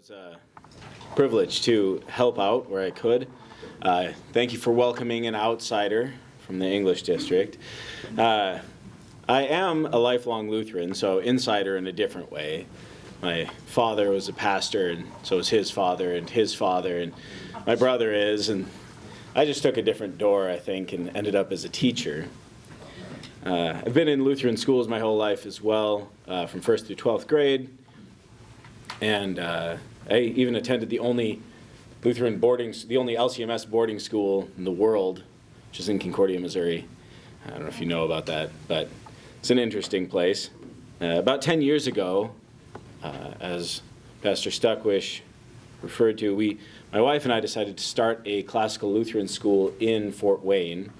was a privilege to help out where I could. Thank you for welcoming an outsider from the English district. I am a lifelong Lutheran, so insider in a different way. My father was a pastor, and so was his father, and my brother is, and I just took a different door, I think, and ended up as a teacher. I've been in Lutheran schools my whole life as well, from 1st through 12th grade, and I even attended the only LCMS boarding school in the world, which is in Concordia, Missouri. I don't know if you know about that, but it's an interesting place. About 10 years ago, as Pastor Stuckwish referred to, my wife and I decided to start a classical Lutheran school in Fort Wayne.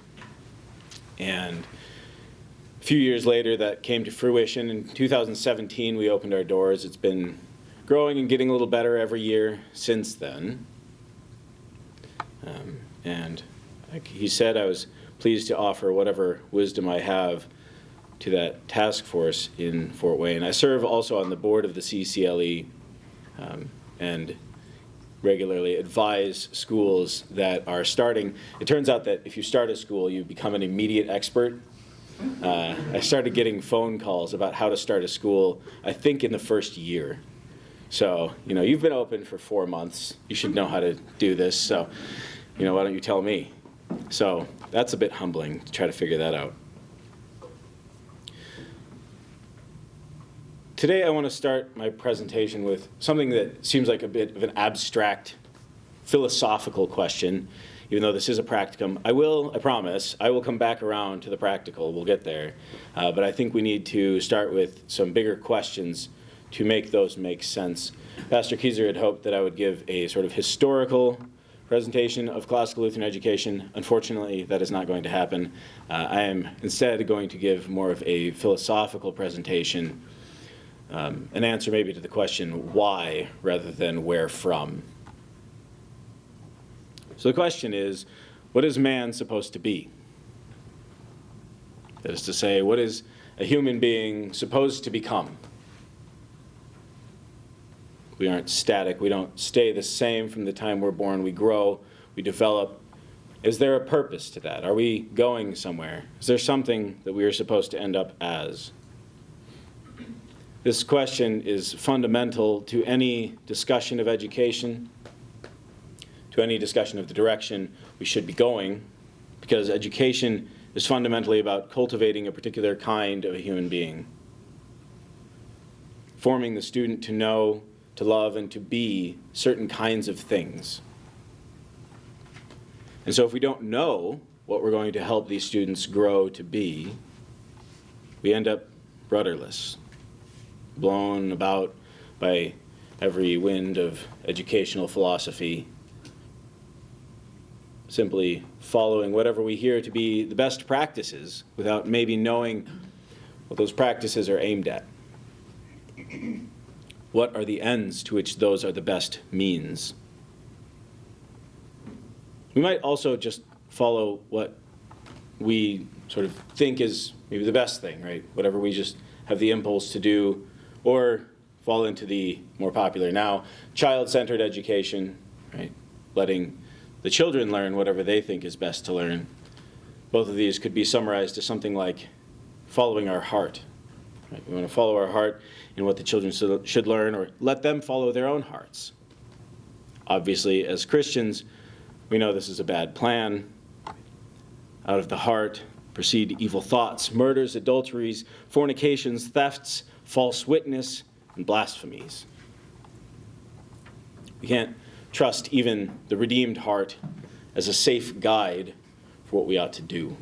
And a few years later, that came to fruition. In 2017, we opened our doors. It's been growing and getting a little better every year since then. And like he said, I was pleased to offer whatever wisdom I have to that task force in Fort Wayne. I serve also on the board of the CCLE and regularly advise schools that are starting. It turns out that if you start a school, you become an immediate expert. I started getting phone calls about how to start a school, I think, in the first year. So, you've been open for 4 months. You should know how to do this. So, why don't you tell me? So that's a bit humbling to try to figure that out. Today I want to start my presentation with something that seems like a bit of an abstract philosophical question, even though this is a practicum. I promise, I will come back around to the practical. We'll get there. But I think we need to start with some bigger questions to make those make sense. Pastor Kieser had hoped that I would give a sort of historical presentation of classical Lutheran education. Unfortunately, that is not going to happen. I am instead going to give more of a philosophical presentation, an answer maybe to the question why rather than where from. So the question is, what is man supposed to be? That is to say, what is a human being supposed to become? We aren't static. We don't stay the same from the time we're born. We grow, we develop. Is there a purpose to that? Are we going somewhere? Is there something that we are supposed to end up as? This question is fundamental to any discussion of education, to any discussion of the direction we should be going, because education is fundamentally about cultivating a particular kind of a human being, forming the student to know, to love, and to be certain kinds of things. And so if we don't know what we're going to help these students grow to be, we end up rudderless, blown about by every wind of educational philosophy, simply following whatever we hear to be the best practices without maybe knowing what those practices are aimed at. What are the ends to which those are the best means? We might also just follow what we sort of think is maybe the best thing, right? Whatever we just have the impulse to do, or fall into the more popular now, child-centered education, right? Letting the children learn whatever they think is best to learn. Both of these could be summarized as something like following our heart. Right? We want to follow our heart in what the children should learn, or let them follow their own hearts. Obviously, as Christians, we know this is a bad plan. Out of the heart proceed evil thoughts, murders, adulteries, fornications, thefts, false witness, and blasphemies. We can't trust even the redeemed heart as a safe guide for what we ought to do.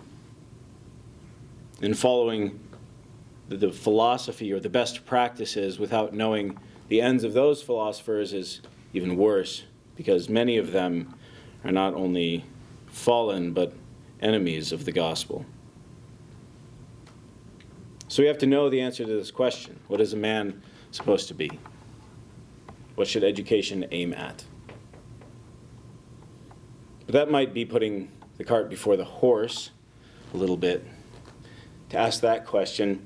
In following the philosophy or the best practices without knowing the ends of those philosophers is even worse, because many of them are not only fallen but enemies of the gospel. So we have to know the answer to this question. What is a man supposed to be? What should education aim at? But that might be putting the cart before the horse a little bit. To ask that question,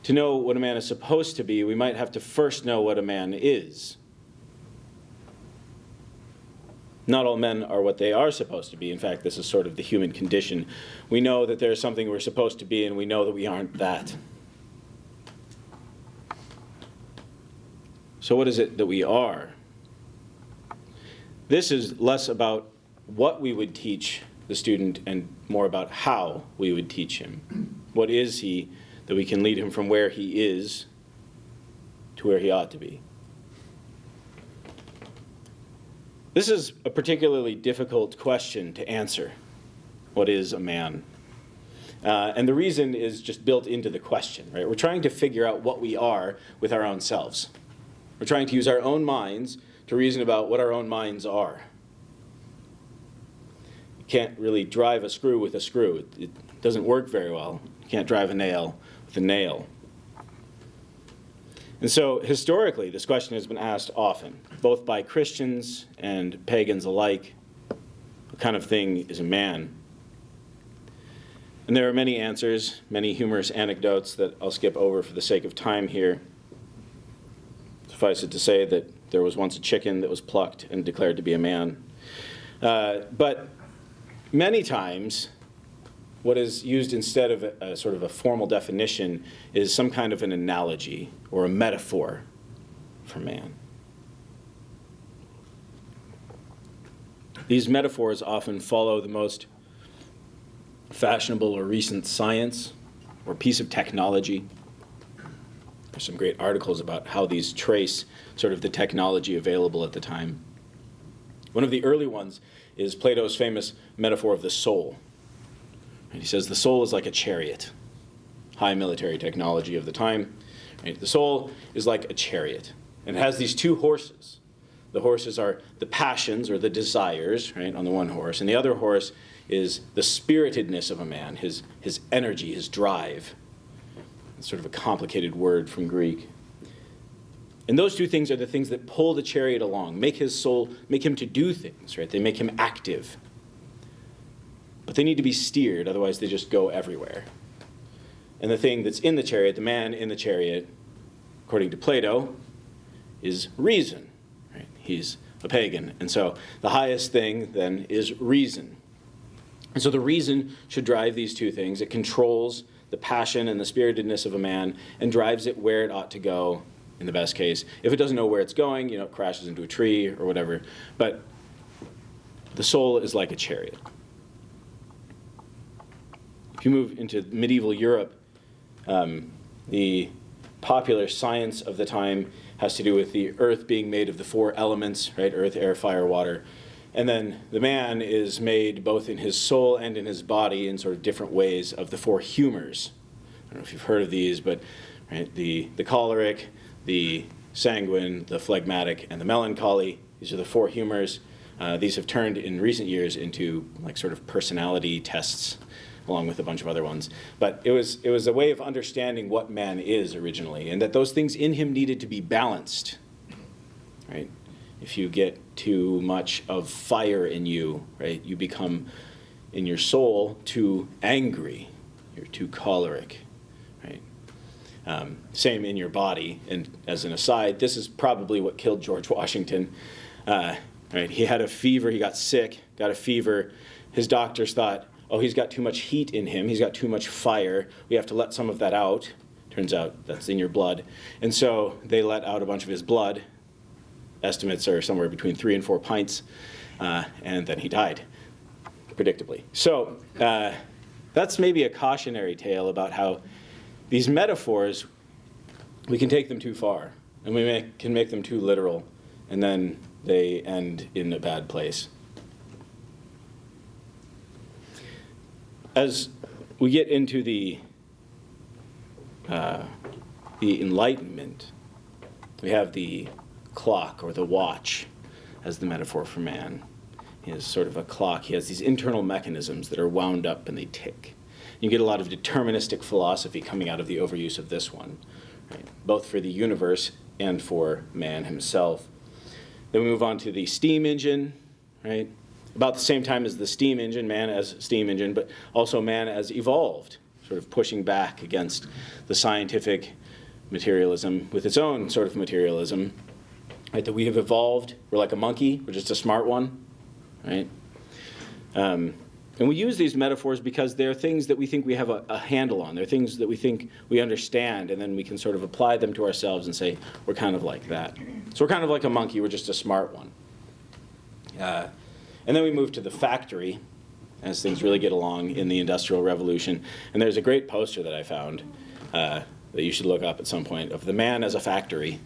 to know what a man is supposed to be, we might have to first know what a man is. Not all men are what they are supposed to be. In fact, this is sort of the human condition. We know that there's something we're supposed to be, and we know that we aren't that. So what is it that we are? This is less about what we would teach the student and more about how we would teach him. What is he that we can lead him from where he is to where he ought to be? This is a particularly difficult question to answer. What is a man? And the reason is just built into the question, right? We're trying to figure out what we are with our own selves. We're trying to use our own minds to reason about what our own minds are. You can't really drive a screw with a screw. It doesn't work very well. You can't drive a nail with a nail. And so historically, this question has been asked often, both by Christians and pagans alike. What kind of thing is a man? And there are many answers, many humorous anecdotes that I'll skip over for the sake of time here. Suffice it to say that there was once a chicken that was plucked and declared to be a man. But many times, what is used instead of a sort of a formal definition is some kind of an analogy or a metaphor for man. These metaphors often follow the most fashionable or recent science or piece of technology. There's some great articles about how these trace sort of the technology available at the time. One of the early ones is Plato's famous metaphor of the soul. And he says the soul is like a chariot, high military technology of the time. Right? The soul is like a chariot, and it has these two horses. The horses are the passions or the desires, right, on the one horse, and the other horse is the spiritedness of a man, his energy, his drive. It's sort of a complicated word from Greek. And those two things are the things that pull the chariot along, make his soul, make him to do things, right? They make him active. But they need to be steered, otherwise they just go everywhere. And the thing that's in the chariot, the man in the chariot, according to Plato, is reason. Right? He's a pagan. And so the highest thing then is reason. And so the reason should drive these two things. It controls the passion and the spiritedness of a man and drives it where it ought to go in the best case. If it doesn't know where it's going, it crashes into a tree or whatever. But the soul is like a chariot. If you move into medieval Europe, the popular science of the time has to do with the earth being made of the four elements, right? Earth, air, fire, water. And then the man is made both in his soul and in his body in sort of different ways of the four humors. I don't know if you've heard of these, but right, the choleric, the sanguine, the phlegmatic, and the melancholy. These are the four humors. These have turned in recent years into like sort of personality tests, along with a bunch of other ones. But it was a way of understanding what man is originally, and that those things in him needed to be balanced. Right? If you get too much of fire in you, right, you become, in your soul, too angry. You're too choleric. Right? Same in your body. And as an aside, this is probably what killed George Washington. Right? He had a fever. He got sick, got a fever. His doctors thought, oh, he's got too much heat in him. He's got too much fire. We have to let some of that out. Turns out that's in your blood. And so they let out a bunch of his blood. Estimates are somewhere between 3 and 4 pints. And then he died, predictably. So that's maybe a cautionary tale about how these metaphors, we can take them too far. And we can make them too literal. And then they end in a bad place. As we get into the Enlightenment, we have the clock or the watch as the metaphor for man. He has sort of a clock. He has these internal mechanisms that are wound up and they tick. You get a lot of deterministic philosophy coming out of the overuse of this one, right? Both for the universe and for man himself. Then we move on to the steam engine, right? About the same time as the steam engine, man as steam engine, but also man as evolved sort of pushing back against the scientific materialism with its own sort of materialism, right? That we have evolved, we're like a monkey, we're just a smart one, right? And we use these metaphors because they're things that we think we have a handle on. They're things that we think we understand, and then we can sort of apply them to ourselves and say, we're kind of like that. So we're kind of like a monkey, we're just a smart one. And then we move to the factory, as things really get along in the Industrial Revolution. And there's a great poster that I found that you should look up at some point of the man as a factory.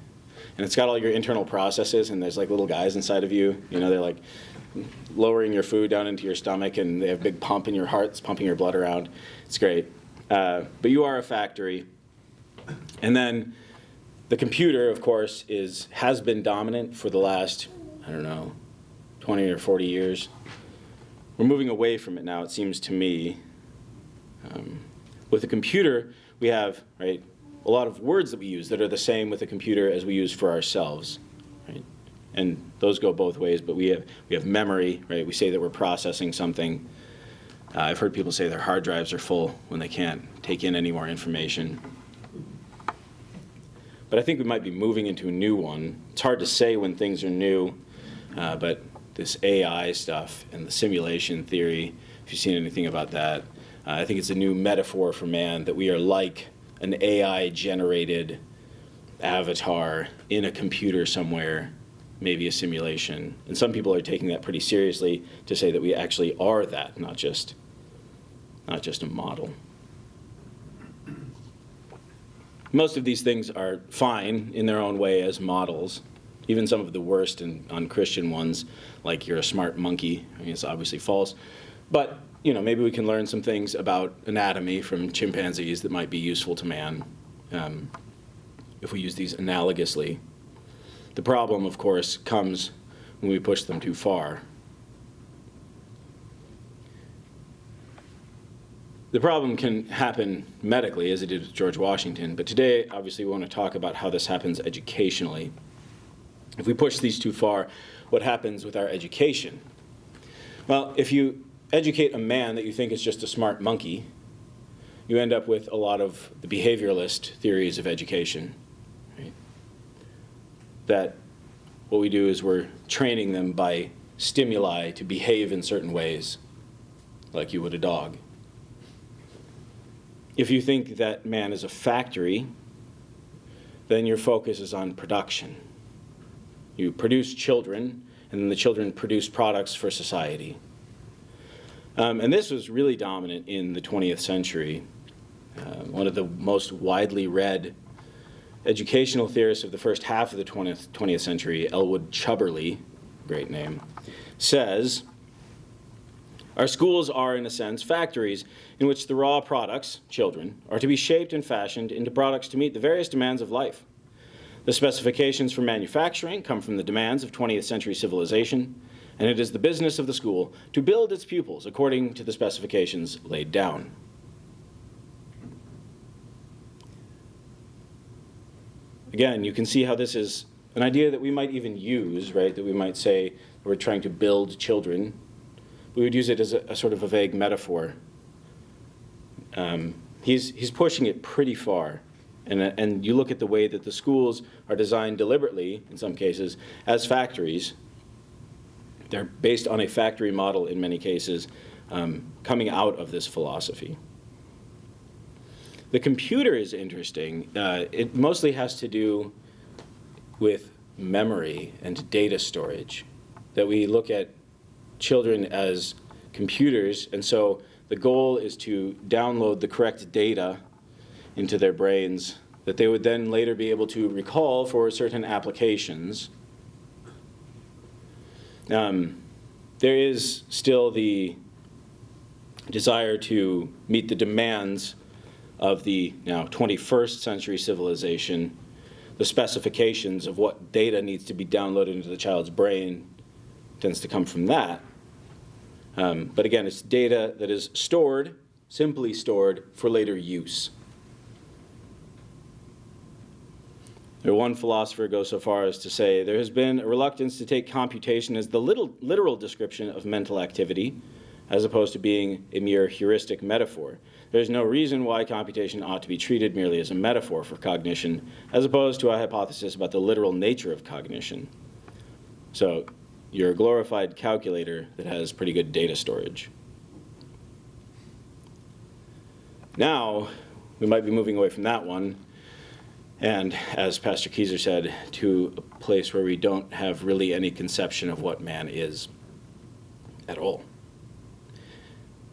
And it's got all your internal processes, and there's like little guys inside of you. You know, they're like lowering your food down into your stomach, and they have a big pump in your heart. It's pumping your blood around. It's great. But you are a factory. And then the computer, of course, has been dominant for the last, 20 or 40 years. We're moving away from it now, it seems to me. With the computer, we have, right, a lot of words that we use that are the same with the computer as we use for ourselves, right? And those go both ways, but we have memory, right? We say that we're processing something. I've heard people say their hard drives are full when they can't take in any more information. But I think we might be moving into a new one. It's hard to say when things are new, but this AI stuff and the simulation theory, if you've seen anything about that, I think it's a new metaphor for man, that we are like an AI-generated avatar in a computer somewhere, maybe a simulation. And some people are taking that pretty seriously to say that we actually are that, not just a model. Most of these things are fine in their own way as models. Even some of the worst and unchristian ones, like you're a smart monkey. I mean, it's obviously false. But maybe we can learn some things about anatomy from chimpanzees that might be useful to man if we use these analogously. The problem, of course, comes when we push them too far. The problem can happen medically, as it did with George Washington, but today, obviously, we want to talk about how this happens educationally. If we push these too far, what happens with our education? Well, if you educate a man that you think is just a smart monkey, you end up with a lot of the behavioralist theories of education. Right? That what we do is we're training them by stimuli to behave in certain ways, like you would a dog. If you think that man is a factory, then your focus is on production. You produce children, and then the children produce products for society. And this was really dominant in the 20th century. One of the most widely read educational theorists of the first half of the 20th century, Elwood Chubberley, great name, says, "Our schools are, in a sense, factories in which the raw products, children, are to be shaped and fashioned into products to meet the various demands of life. The specifications for manufacturing come from the demands of 20th century civilization, and it is the business of the school to build its pupils according to the specifications laid down." Again, you can see how this is an idea that we might even use, right? That we might say we're trying to build children. We would use it as a sort of a vague metaphor. He's pushing it pretty far. And you look at the way that the schools are designed deliberately, in some cases, as factories. They're based on a factory model in many cases, coming out of this philosophy. The computer is interesting. It mostly has to do with memory and data storage, that we look at children as computers, and so the goal is to download the correct data into their brains that they would then later be able to recall for certain applications. There is still the desire to meet the demands of the now 21st century civilization. The specifications of what data needs to be downloaded into the child's brain tends to come from that. But again, it's data that is stored, simply stored, for later use. One philosopher goes so far as to say, there has been a reluctance to take computation as the literal description of mental activity, as opposed to being a mere heuristic metaphor. There's no reason why computation ought to be treated merely as a metaphor for cognition, as opposed to a hypothesis about the literal nature of cognition. So you're a glorified calculator that has pretty good data storage. Now, we might be moving away from that one, and as Pastor Kieser said, to a place where we don't have really any conception of what man is at all.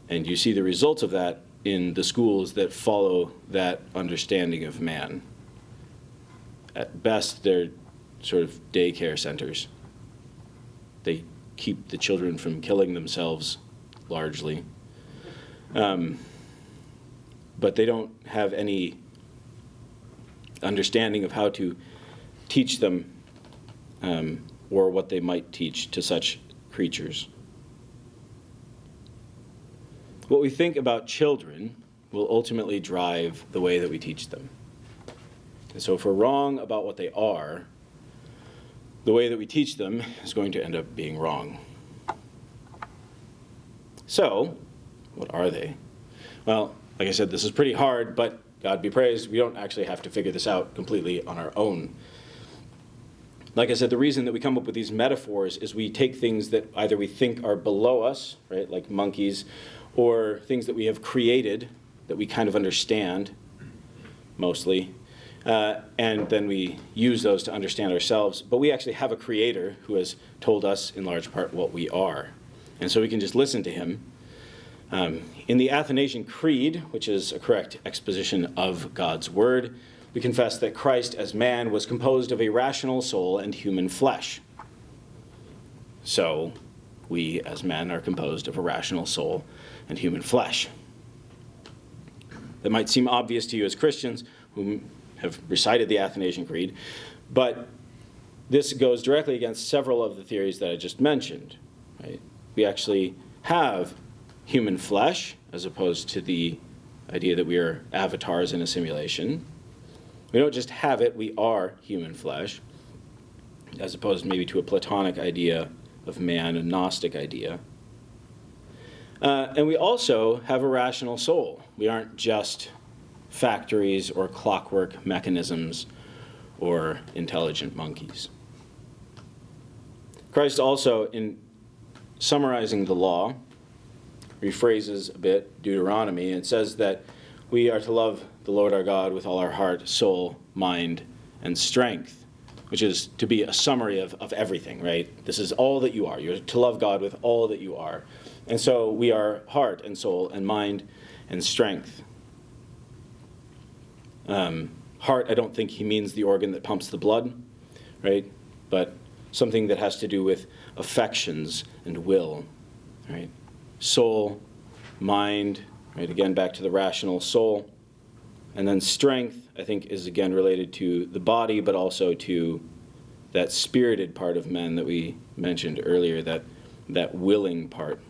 And you see the results of that in the schools that follow that understanding of man. At best, they're sort of daycare centers. They keep the children from killing themselves, largely. But they don't have any understanding of how to teach them or what they might teach to such creatures. What we think about children will ultimately drive the way that we teach them. And so if we're wrong about what they are, the way that we teach them is going to end up being wrong. So, what are they? Well, like I said, this is pretty hard, but God be praised, we don't actually have to figure this out completely on our own. Like I said, the reason that we come up with these metaphors is we take things that either we think are below us, right, like monkeys, or things that we have created that we kind of understand, mostly, and then we use those to understand ourselves. But we actually have a creator who has told us, in large part, what we are. And so we can just listen to him. In the Athanasian Creed, which is a correct exposition of God's word, we confess that Christ as man was composed of a rational soul and human flesh. So we as men are composed of a rational soul and human flesh. That might seem obvious to you as Christians who have recited the Athanasian Creed, but this goes directly against several of the theories that I just mentioned. Right? We actually have human flesh, as opposed to the idea that we are avatars in a simulation. We don't just have it, we are human flesh, as opposed maybe to a Platonic idea of man, a Gnostic idea. And we also have a rational soul. We aren't just factories or clockwork mechanisms or intelligent monkeys. Christ also, in summarizing the law, rephrases a bit Deuteronomy and says that we are to love the Lord our God with all our heart, soul, mind, and strength, which is to be a summary of everything, right? This is all that you are. You're to love God with all that you are. And so we are heart and soul and mind and strength. Heart, I don't think he means the organ that pumps the blood, right? But something that has to do with affections and will, right? Soul, mind, right? Again, back to the rational soul. And then strength, I think, is again related to the body, but also to that spirited part of men that we mentioned earlier, that willing part.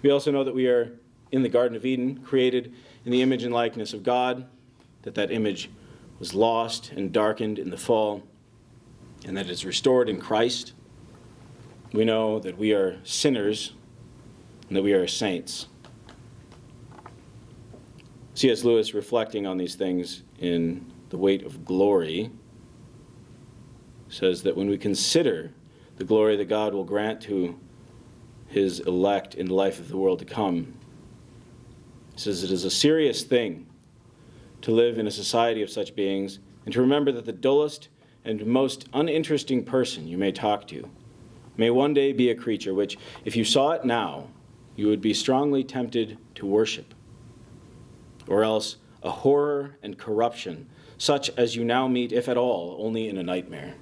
We also know that we are in the Garden of Eden, created in the image and likeness of God, that image was lost and darkened in the fall, and that it's restored in Christ. We know that we are sinners and that we are saints. C.S. Lewis, reflecting on these things in The Weight of Glory, says that when we consider the glory that God will grant to his elect in the life of the world to come, he says it is a serious thing to live in a society of such beings and to remember that the dullest and most uninteresting person you may talk to may one day be a creature which, if you saw it now, you would be strongly tempted to worship, or else a horror and corruption such as you now meet, if at all, only in a nightmare.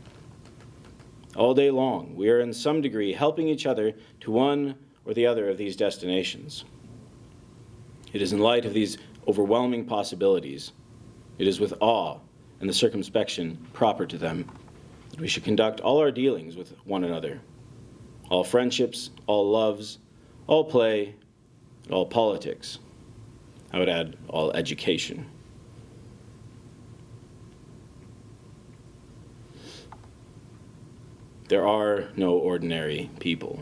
All day long, we are in some degree helping each other to one or the other of these destinations. It is in light of these overwhelming possibilities, it is with awe and the circumspection proper to them, that we should conduct all our dealings with one another, all friendships, all loves, all play, and all politics. I would add all education. There are no ordinary people,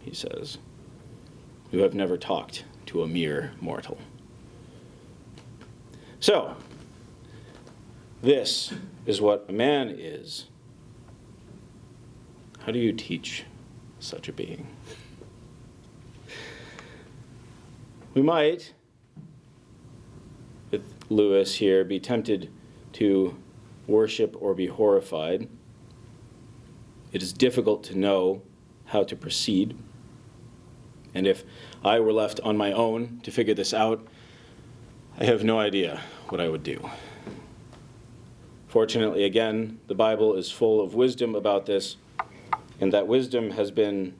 he says. who have never talked to a mere mortal. So, this is what a man is. How do you teach such a being? We might, with Lewis here, be tempted to worship or be horrified. It is difficult to know how to proceed. And if I were left on my own to figure this out, I have no idea what I would do. Fortunately, again, the Bible is full of wisdom about this, and that wisdom has been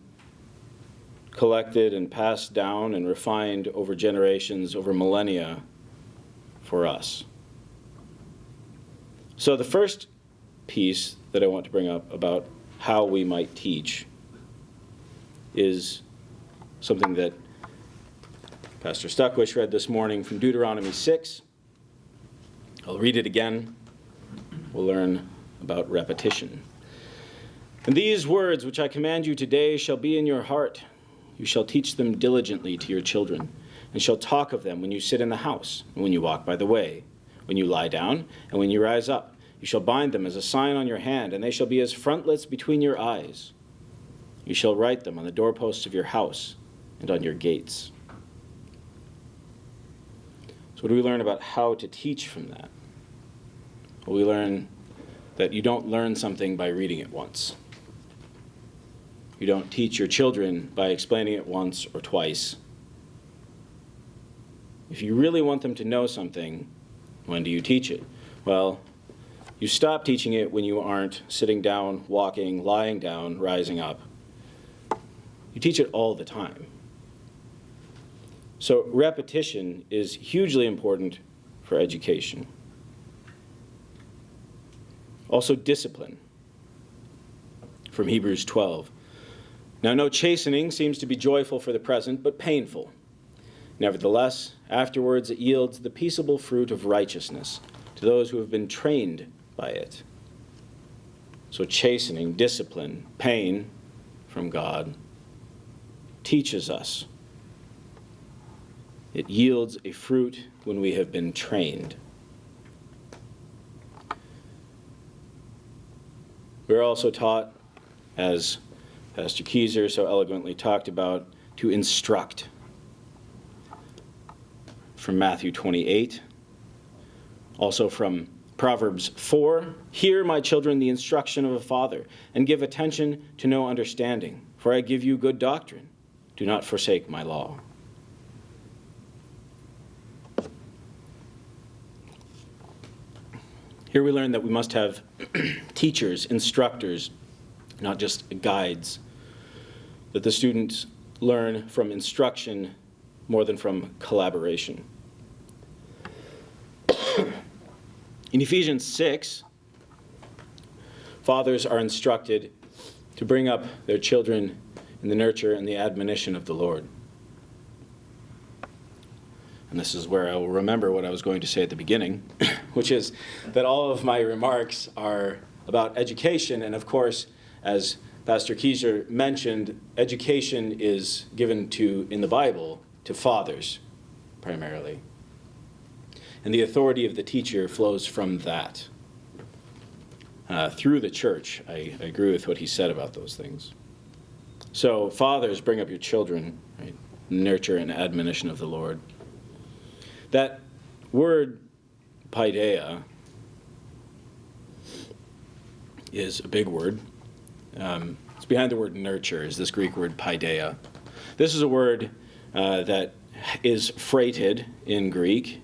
collected and passed down and refined over generations, over millennia, for us. So the first piece that I want to bring up about how we might teach is something that Pastor Stuckwish read this morning from Deuteronomy 6. I'll read it again. We'll learn about repetition. And these words which I command you today shall be in your heart. You shall teach them diligently to your children, and shall talk of them when you sit in the house, and when you walk by the way, when you lie down, and when you rise up. You shall bind them as a sign on your hand, and they shall be as frontlets between your eyes. You shall write them on the doorposts of your house and on your gates. So what do we learn about how to teach from that? Well, we learn that you don't learn something by reading it once. You don't teach your children by explaining it once or twice. If you really want them to know something, when do you teach it? Well, you stop teaching it when you aren't sitting down, walking, lying down, rising up. You teach it all the time. So repetition is hugely important for education. Also discipline. From Hebrews 12. Now no chastening seems to be joyful for the present, but painful. Nevertheless, afterwards it yields the peaceable fruit of righteousness to those who have been trained by it. So chastening, discipline, pain from God teaches us. It yields a fruit when we have been trained. We're also taught, as Pastor Kieser so eloquently talked about, to instruct. From Matthew 28, also from Proverbs 4, hear, my children, the instruction of a father, and give attention to know understanding, for I give you good doctrine. Do not forsake my law. Here we learn that we must have teachers, instructors, not just guides, that the students learn from instruction more than from collaboration. In Ephesians 6, fathers are instructed to bring up their children in the nurture and the admonition of the Lord. And this is where I will remember what I was going to say at the beginning, which is that all of my remarks are about education, and of course, as Pastor Kieser mentioned, education is given to, in the Bible, to fathers, primarily. And the authority of the teacher flows from that. Through the church, I agree with what he said about those things. So, fathers, bring up your children, right? Nurture and admonition of the Lord. That word, paideia, is a big word. It's behind the word nurture, is this Greek word paideia. This is a word that is freighted in Greek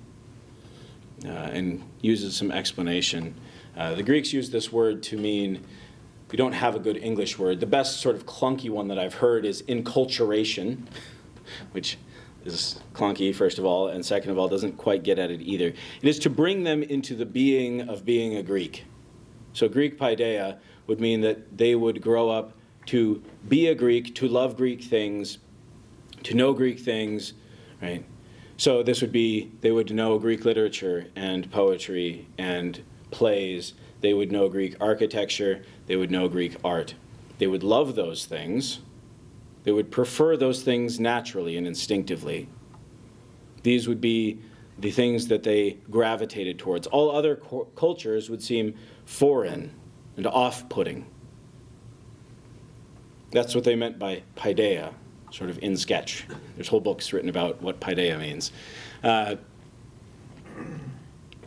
and uses some explanation. The Greeks use this word to mean, we don't have a good English word. The best sort of clunky one that I've heard is enculturation, which is clunky, first of all, and second of all, doesn't quite get at it either. It is to bring them into the being of being a Greek. So Greek paideia would mean that they would grow up to be a Greek, to love Greek things, to know Greek things, right? So this would be, they would know Greek literature and poetry and plays. They would know Greek architecture. They would know Greek art. They would love those things, They would prefer those things naturally and instinctively. These would be the things that they gravitated towards. All other cultures would seem foreign and off-putting. That's what they meant by paideia, sort of in sketch. There's whole books written about what paideia means.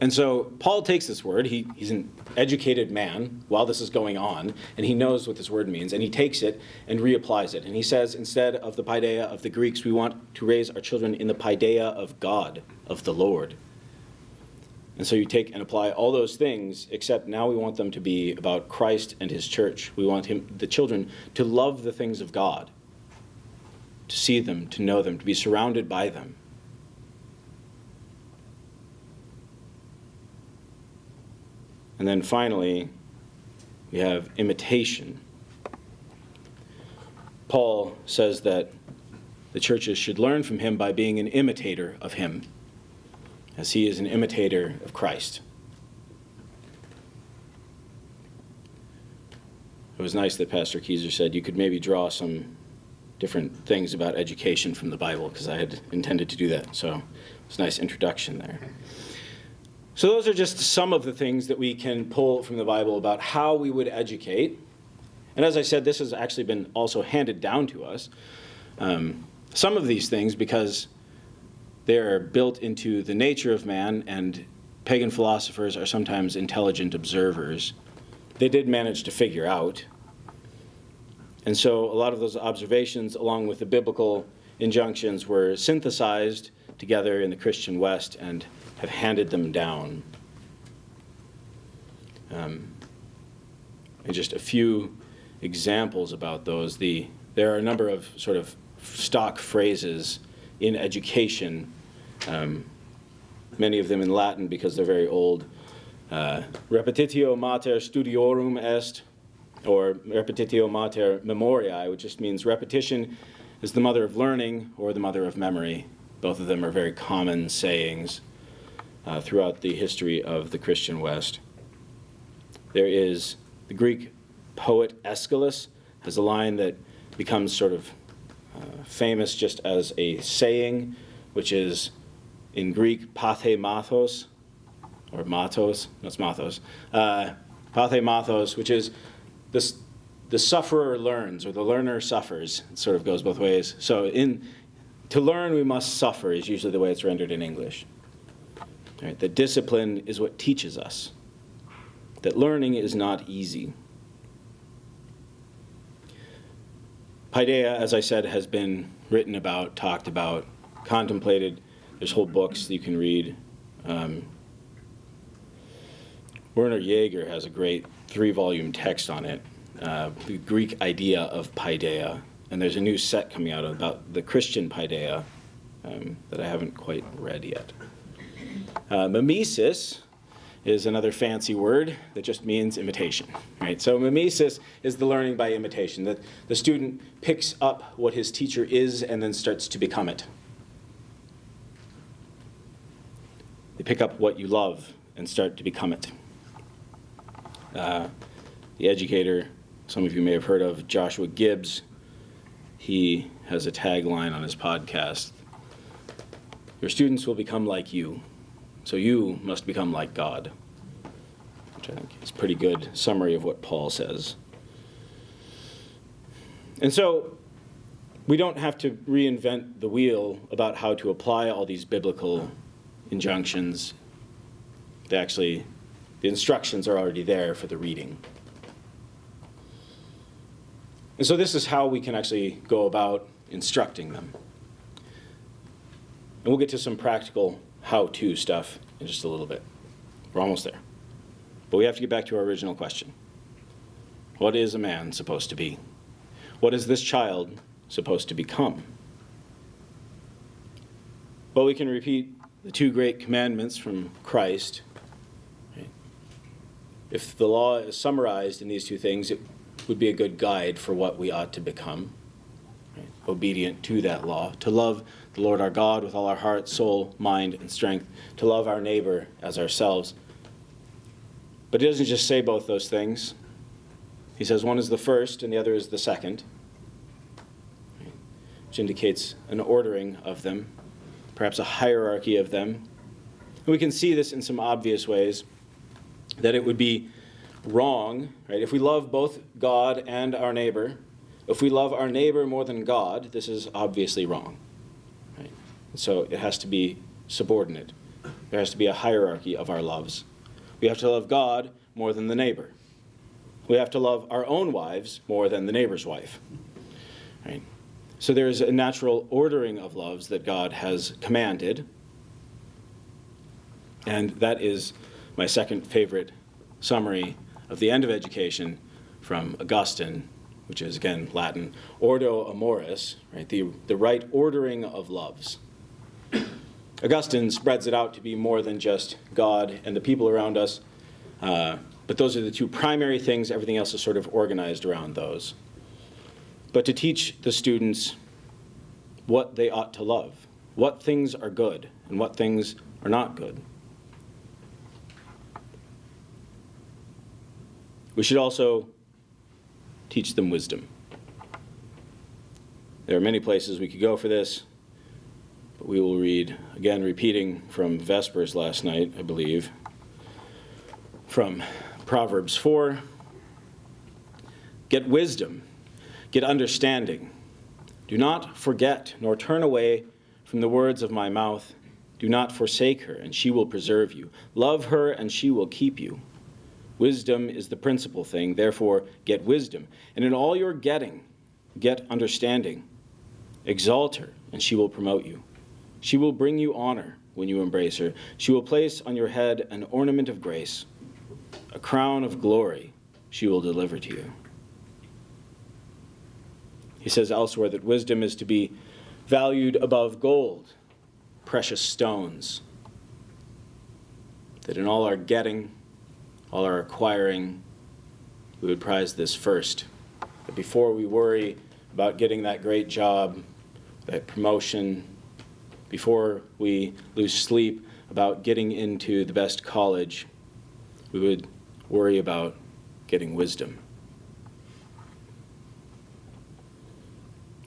And so Paul takes this word. He's an educated man while this is going on, and he knows what this word means, and he takes it and reapplies it. And he says, instead of the paideia of the Greeks, we want to raise our children in the paideia of God, of the Lord. And so you take and apply all those things, except now we want them to be about Christ and his church. We want the children to love the things of God, to see them, to know them, to be surrounded by them. And then finally, we have imitation. Paul says that the churches should learn from him by being an imitator of him, as he is an imitator of Christ. It was nice that Pastor Keyser said you could maybe draw some different things about education from the Bible, because I had intended to do that. So it's a nice introduction there. So those are just some of the things that we can pull from the Bible about how we would educate. And as I said, this has actually been also handed down to us. Some of these things, because they're built into the nature of man, and pagan philosophers are sometimes intelligent observers, they did manage to figure out. And so a lot of those observations, along with the biblical injunctions, were synthesized together in the Christian West and have handed them down. And just a few examples about those. There are a number of sort of stock phrases in education, many of them in Latin because they're very old. Repetitio mater studiorum est, or repetitio mater memoriae, which just means repetition is the mother of learning or the mother of memory. Both of them are very common sayings throughout the history of the Christian West. There is the Greek poet Aeschylus has a line that becomes sort of famous just as a saying, which is in Greek pathe mathos, or matos, no, it's mathos, pathe mathos, which is the sufferer learns, or the learner suffers. It sort of goes both ways. So to learn we must suffer is usually the way it's rendered in English. Right? That discipline is what teaches us. That learning is not easy. Paideia, as I said, has been written about, talked about, contemplated. There's whole books that you can read. Werner Jaeger has a great 3-volume text on it, the Greek idea of paideia. And there's a new set coming out about the Christian paideia that I haven't quite read yet. Mimesis is another fancy word that just means imitation, right? So mimesis is the learning by imitation, that the student picks up what his teacher is and then starts to become it. They pick up what you love and start to become it. The educator, some of you may have heard of, Joshua Gibbs, he has a tagline on his podcast: your students will become like you, so you must become like God, which I think is a pretty good summary of what Paul says. And so we don't have to reinvent the wheel about how to apply all these biblical injunctions. The instructions are already there for the reading. And so this is how we can actually go about instructing them. And we'll get to some practical how-to stuff in just a little bit. We're almost there. But we have to get back to our original question. What is a man supposed to be? What is this child supposed to become? Well, we can repeat the 2 great commandments from Christ. Right? If the law is summarized in these 2 things, it would be a good guide for what we ought to become, right? Obedient to that law, to love the Lord our God with all our heart, soul, mind, and strength, to love our neighbor as ourselves. But he doesn't just say both those things. He says one is the first and the other is the second. Right? which indicates an ordering of them, perhaps a hierarchy of them. And we can see this in some obvious ways, that it would be wrong, right? If we love both God and our neighbor, if we love our neighbor more than God, this is obviously wrong, right? So it has to be subordinate. There has to be a hierarchy of our loves. We have to love God more than the neighbor. We have to love our own wives more than the neighbor's wife, right? So there is a natural ordering of loves that God has commanded, and that is my second favorite summary of the end of education from Augustine, which is, again, Latin, ordo amoris, right? The right ordering of loves. Augustine spreads it out to be more than just God and the people around us, but those are the two primary things. Everything else is sort of organized around those. But to teach the students what they ought to love, what things are good and what things are not good. We should also teach them wisdom. There are many places we could go for this, but we will read, again, repeating from Vespers last night, I believe, from Proverbs 4. Get wisdom, get understanding. Do not forget nor turn away from the words of my mouth. Do not forsake her, and she will preserve you. Love her, and she will keep you. Wisdom is the principal thing, therefore get wisdom. And in all your getting, get understanding. Exalt her, and she will promote you. She will bring you honor when you embrace her. She will place on your head an ornament of grace. A crown of glory she will deliver to you. He says elsewhere that wisdom is to be valued above gold, precious stones. That in all our getting, all our acquiring, we would prize this first. That before we worry about getting that great job, that promotion, before we lose sleep about getting into the best college, we would worry about getting wisdom.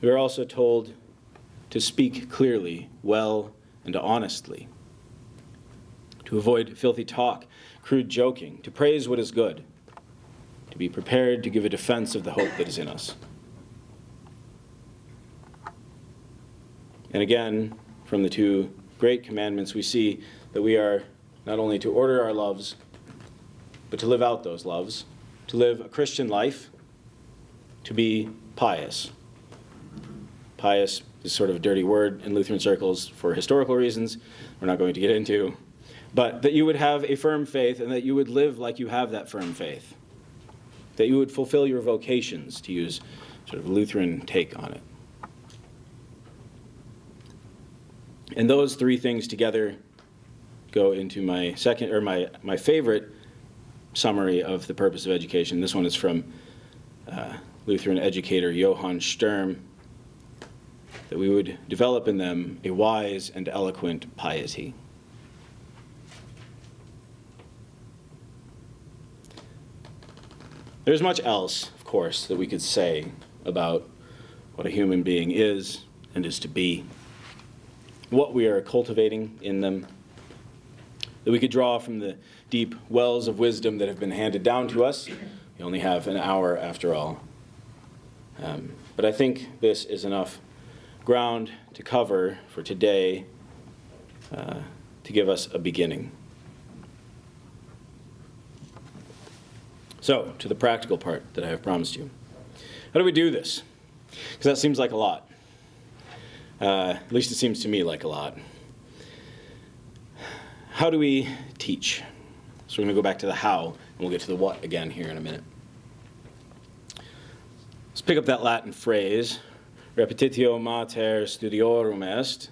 We are also told to speak clearly, well, and honestly, to avoid filthy talk, crude joking, to praise what is good, to be prepared to give a defense of the hope that is in us. And again, from the two great commandments, we see that we are not only to order our loves, but to live out those loves, to live a Christian life, to be pious. Pious is sort of a dirty word in Lutheran circles for historical reasons we're not going to get into, but that you would have a firm faith and that you would live like you have that firm faith, that you would fulfill your vocations, to use sort of a Lutheran take on it. And those three things together go into my second, or my favorite summary of the purpose of education. This one is from Lutheran educator Johann Sturm, that we would develop in them a wise and eloquent piety. There's much else, of course, that we could say about what a human being is and is to be, what we are cultivating in them, that we could draw from the deep wells of wisdom that have been handed down to us. We only have an hour after all. But I think this is enough ground to cover for today to give us a beginning. So, to the practical part that I have promised you. How do we do this? Because that seems like a lot. At least it seems to me like a lot. How do we teach? So we're going to go back to the how, and we'll get to the what again here in a minute. Let's pick up that Latin phrase, repetitio mater studiorum est,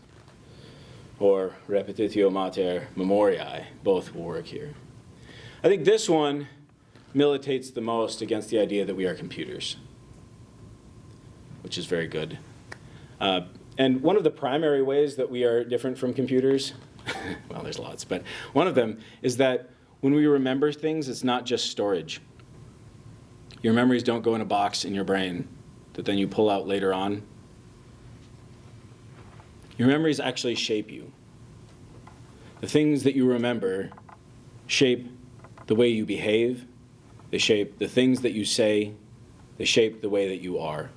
or repetitio mater memoriae. Both will work here. I think this one militates the most against the idea that we are computers, which is very good. And one of the primary ways that we are different from computers, well, there's lots, but one of them is that when we remember things, it's not just storage. Your memories don't go in a box in your brain that then you pull out later on. Your memories actually shape you. The things that you remember shape the way you behave. They shape the things that you say. They shape the way that you are.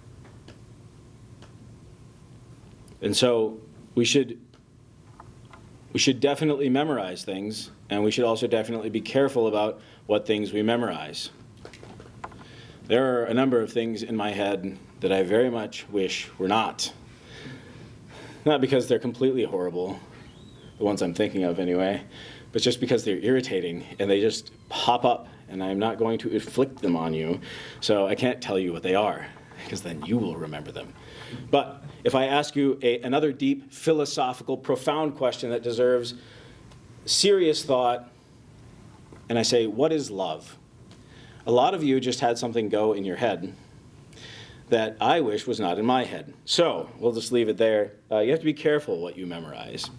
And so we should definitely memorize things, and we should also definitely be careful about what things we memorize. There are a number of things in my head that I very much wish were not. Not because they're completely horrible, the ones I'm thinking of anyway, but just because they're irritating and they just pop up, and I'm not going to inflict them on you, so I can't tell you what they are, because then you will remember them. But if I ask you another deep, philosophical, profound question that deserves serious thought, and I say, what is love? A lot of you just had something go in your head that I wish was not in my head. So we'll just leave it there. You have to be careful what you memorize.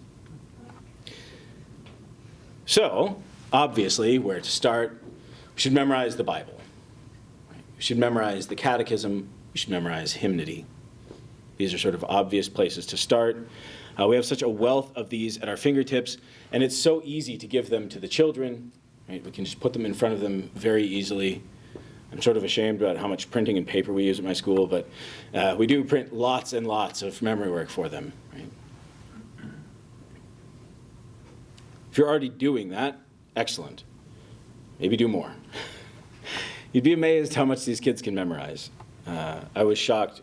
So, obviously, where to start? We should memorize the Bible. We should memorize the Catechism. We should memorize hymnody. These are sort of obvious places to start. We have such a wealth of these at our fingertips, and it's so easy to give them to the children. Right? We can just put them in front of them very easily. I'm sort of ashamed about how much printing and paper we use at my school, but we do print lots and lots of memory work for them. Right? If you're already doing that, excellent. Maybe do more. You'd be amazed how much these kids can memorize. I was shocked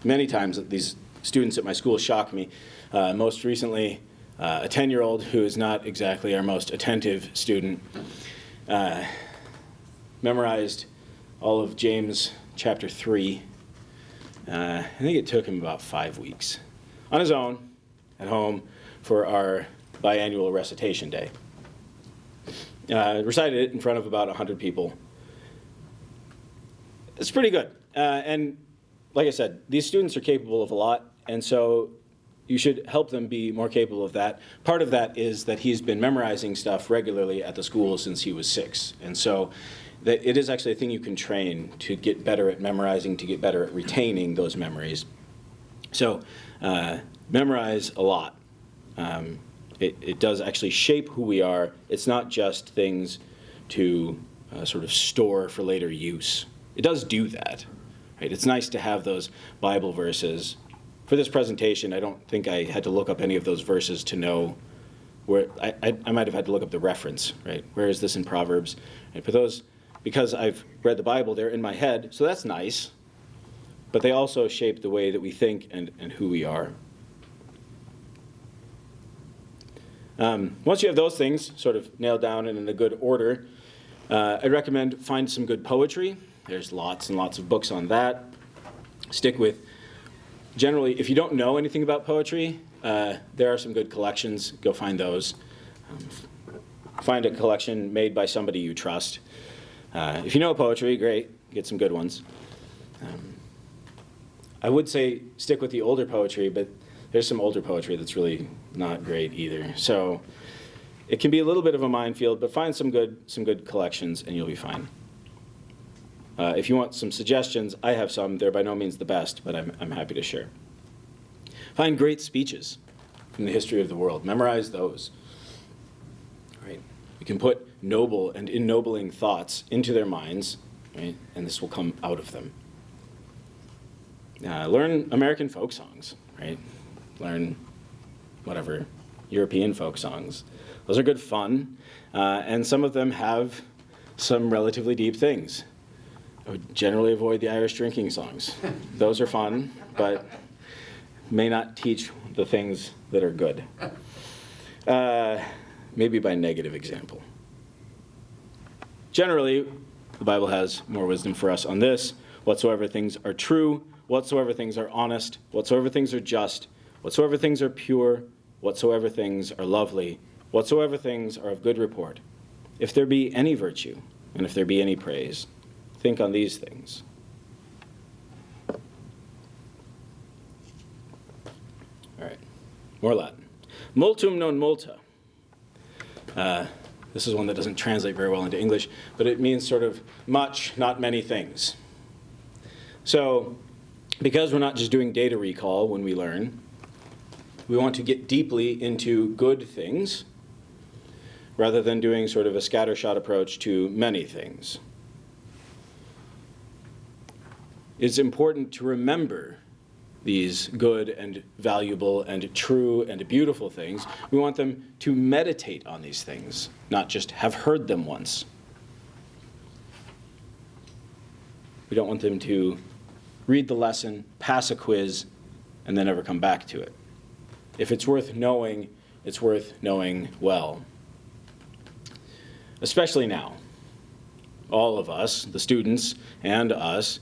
many times that these students at my school shock me. Most recently, a 10-year-old who is not exactly our most attentive student memorized all of James chapter 3. I think it took him about 5 weeks on his own at home for our biannual recitation day. Recited it in front of about 100 people. It's pretty good. And like I said, these students are capable of a lot, and so you should help them be more capable of that. Part of that is that he's been memorizing stuff regularly at the school since he was 6. And so it is actually a thing you can train to get better at memorizing, to get better at retaining those memories. So memorize a lot. It does actually shape who we are. It's not just things to sort of store for later use. It does do that. Right? It's nice to have those Bible verses. For this presentation, I don't think I had to look up any of those verses to know where. I might have had to look up the reference, right? Where is this in Proverbs? Right? But those, because I've read the Bible, they're in my head, so that's nice. But they also shape the way that we think and who we are. Once you have those things sort of nailed down and in a good order, I'd recommend find some good poetry. There's lots and lots of books on that. Stick with, generally, if you don't know anything about poetry, there are some good collections. Go find those. Find a collection made by somebody you trust. If you know poetry, great. Get some good ones. I would say stick with the older poetry, but there's some older poetry that's really not great either. So it can be a little bit of a minefield, but find some good collections and you'll be fine. If you want some suggestions, I have some. They're by no means the best, but I'm happy to share. Find great speeches from the history of the world. Memorize those. Right? You can put noble and ennobling thoughts into their minds, right? And this will come out of them. Learn American folk songs, right? Learn whatever, European folk songs. Those are good fun, and some of them have some relatively deep things. I would generally avoid the Irish drinking songs. Those are fun, but may not teach the things that are good. Maybe by negative example. Generally, the Bible has more wisdom for us on this. Whatsoever things are true, whatsoever things are honest, whatsoever things are just, whatsoever things are pure, whatsoever things are lovely, whatsoever things are of good report. If there be any virtue, and if there be any praise, think on these things. All right, more Latin. Multum non multa. This is one that doesn't translate very well into English, but it means sort of much, not many things. So, because we're not just doing data recall when we learn, We want to get deeply into good things rather than doing sort of a scattershot approach to many things. It's important to remember these good and valuable and true and beautiful things. We want them to meditate on these things, not just have heard them once. We don't want them to read the lesson, pass a quiz, and then never come back to it. If it's worth knowing, it's worth knowing well. Especially now. All of us, the students and us,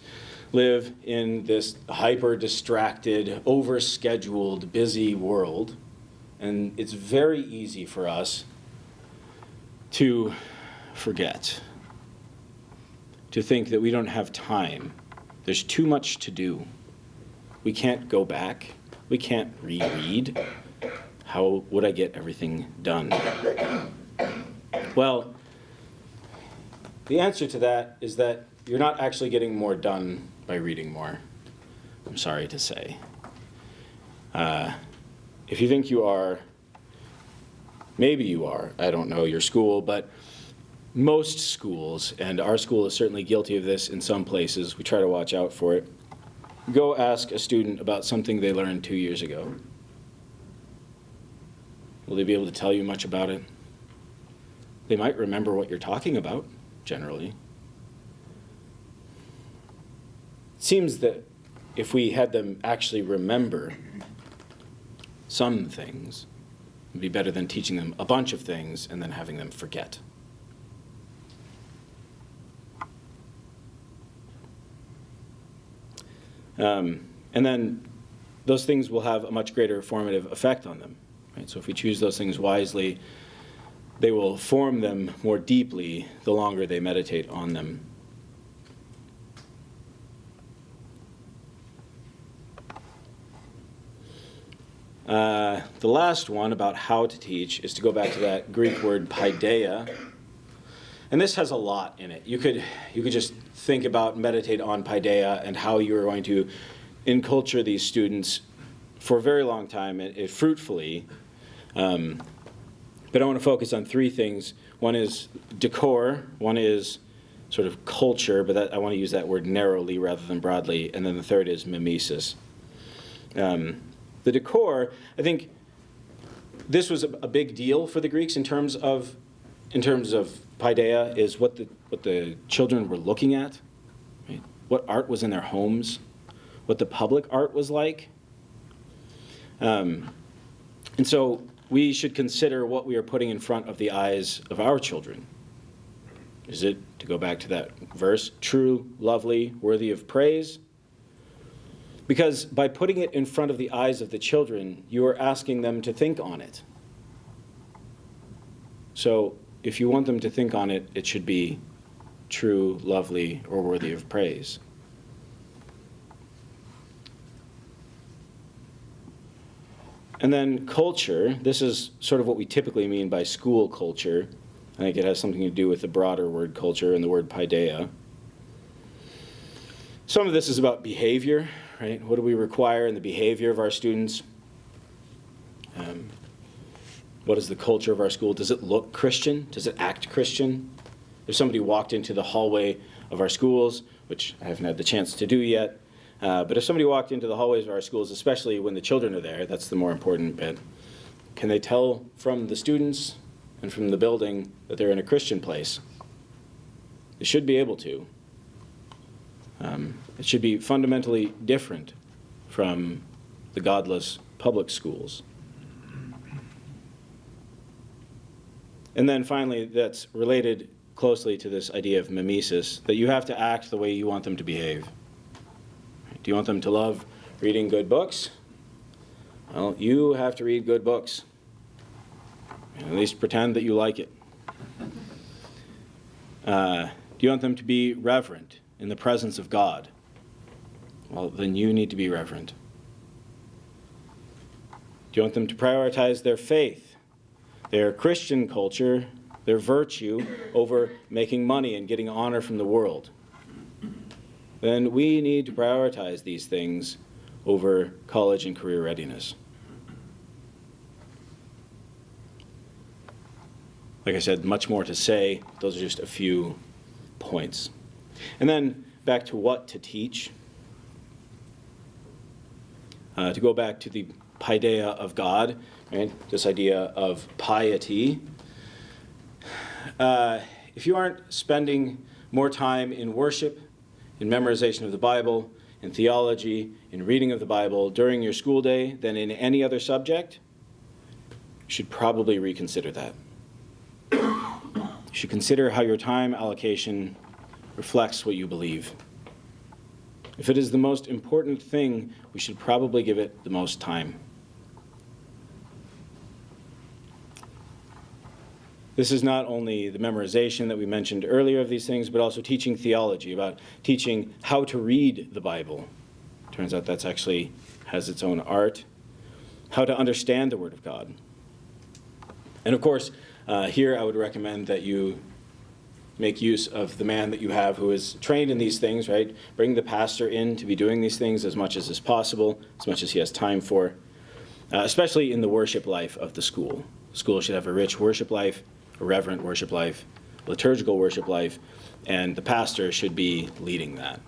live in this hyper-distracted, over-scheduled, busy world, and it's very easy for us to forget, to think that we don't have time. There's too much to do. We can't go back. We can't reread. How would I get everything done? Well, the answer to that is that you're not actually getting more done by reading more, I'm sorry to say. If you think you are, maybe you are, I don't know your school, but most schools, and our school is certainly guilty of this in some places, we try to watch out for it. Go ask a student about something they learned 2 years ago. Will they be able to tell you much about it? They might remember what you're talking about, generally. It seems that if we had them actually remember some things, it would be better than teaching them a bunch of things and then having them forget. And then those things will have a much greater formative effect on them. Right? So if we choose those things wisely, they will form them more deeply the longer they meditate on them. The last one about how to teach is to go back to that Greek word paideia. And this has a lot in it. You could just think about, meditate on paideia and how you're going to enculture these students for a very long time and fruitfully. But I want to focus on three things. One is decor, one is sort of culture, but I want to use that word narrowly rather than broadly, and then the third is mimesis. The decor, I think this was a big deal for the Greeks in terms of paideia, is what the children were looking at, right? What art was in their homes, what the public art was like. And so we should consider what we are putting in front of the eyes of our children. Is it, to go back to that verse, true, lovely, worthy of praise? Because by putting it in front of the eyes of the children, you are asking them to think on it. So if you want them to think on it, it should be true, lovely, or worthy of praise. And then culture, this is sort of what we typically mean by school culture. I think it has something to do with the broader word culture and the word paideia. Some of this is about behavior, right? What do we require in the behavior of our students? What is the culture of our school? Does it look Christian? Does it act Christian? If somebody walked into the hallway of our schools, which I haven't had the chance to do yet, but if somebody walked into the hallways of our schools, especially when the children are there, that's the more important bit, can they tell from the students and from the building that they're in a Christian place? They should be able to. It should be fundamentally different from the godless public schools. And then finally, that's related closely to this idea of mimesis, that you have to act the way you want them to behave. Do you want them to love reading good books? Well, you have to read good books. At least pretend that you like it. Do you want them to be reverent in the presence of God? Well, then you need to be reverent. Do you want them to prioritize their faith, their Christian culture, their virtue over making money and getting honor from the world? Then we need to prioritize these things over college and career readiness. like I said, much more to say. Those are just a few points. And then back to what to teach. To go back to the paideia of God, right? This idea of piety. If you aren't spending more time in worship, in memorization of the Bible, in theology, in reading of the Bible during your school day than in any other subject, you should probably reconsider that. You should consider how your time allocation reflects what you believe. If it is the most important thing, we should probably give it the most time. This is not only the memorization that we mentioned earlier of these things, but also teaching theology, about teaching how to read the Bible. Turns out that's actually has its own art. How to understand the Word of God. And of course, here I would recommend that you make use of the man that you have who is trained in these things, right? Bring the pastor in to be doing these things as much as is possible, as much as he has time for, especially in the worship life of the school. The school should have a rich worship life, a reverent worship life, liturgical worship life, and the pastor should be leading that.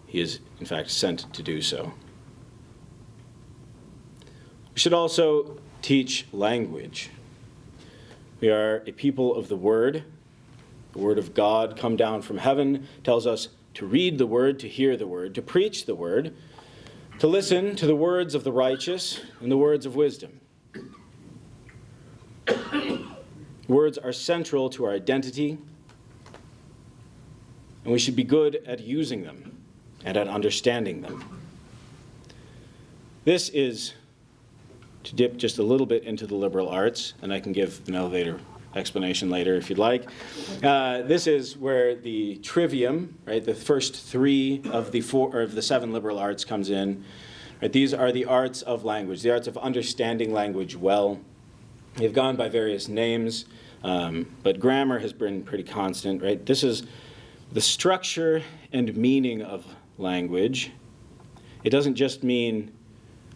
He is, in fact, sent to do so. We should also teach language. We are a people of the Word. The Word of God come down from heaven tells us to read the Word, to hear the Word, to preach the Word, to listen to the words of the righteous and the words of wisdom. Words are central to our identity, and we should be good at using them and at understanding them. This is to dip just a little bit into the liberal arts, and I can give an elevator explanation later if you'd like. This is where the trivium, right, the first three of the four or of the seven liberal arts comes in. Right, these are the arts of language, the arts of understanding language well. They've gone by various names, but grammar has been pretty constant, right? This is the structure and meaning of language. It doesn't just mean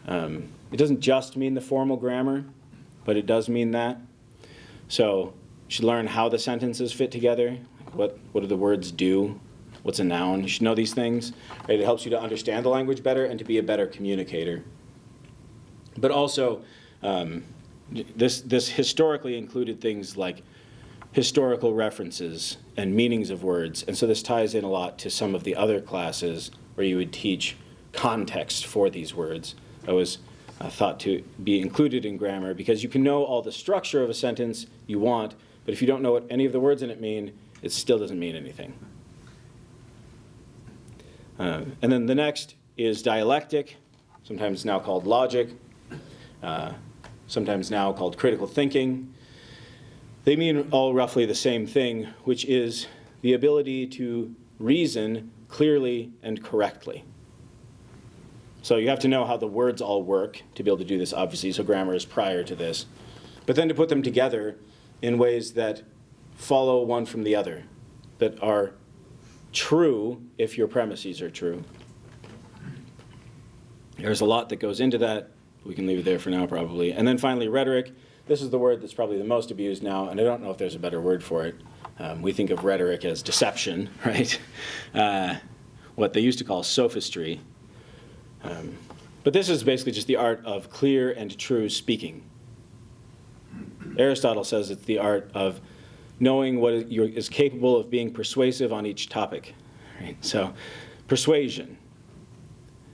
the formal grammar, but it does mean that. So you should learn how the sentences fit together. What do the words do? What's a noun? You should know these things. Right? It helps you to understand the language better and to be a better communicator. But also, this historically included things like historical references and meanings of words. And so this ties in a lot to some of the other classes where you would teach context for these words. That was thought to be included in grammar because you can know all the structure of a sentence you want, but if you don't know what any of the words in it mean, it still doesn't mean anything. And then the next is dialectic, sometimes now called logic, sometimes now called critical thinking. They mean all roughly the same thing, which is the ability to reason clearly and correctly. So you have to know how the words all work to be able to do this, obviously, so grammar is prior to this. But then to put them together in ways that follow one from the other, that are true if your premises are true. There's a lot that goes into that. We can leave it there for now, probably. And then finally, rhetoric. This is the word that's probably the most abused now, and I don't know if there's a better word for it. We think of rhetoric as deception, right? What they used to call sophistry. But this is basically just the art of clear and true speaking. Aristotle says it's the art of knowing what is capable of being persuasive on each topic. Right? So, persuasion.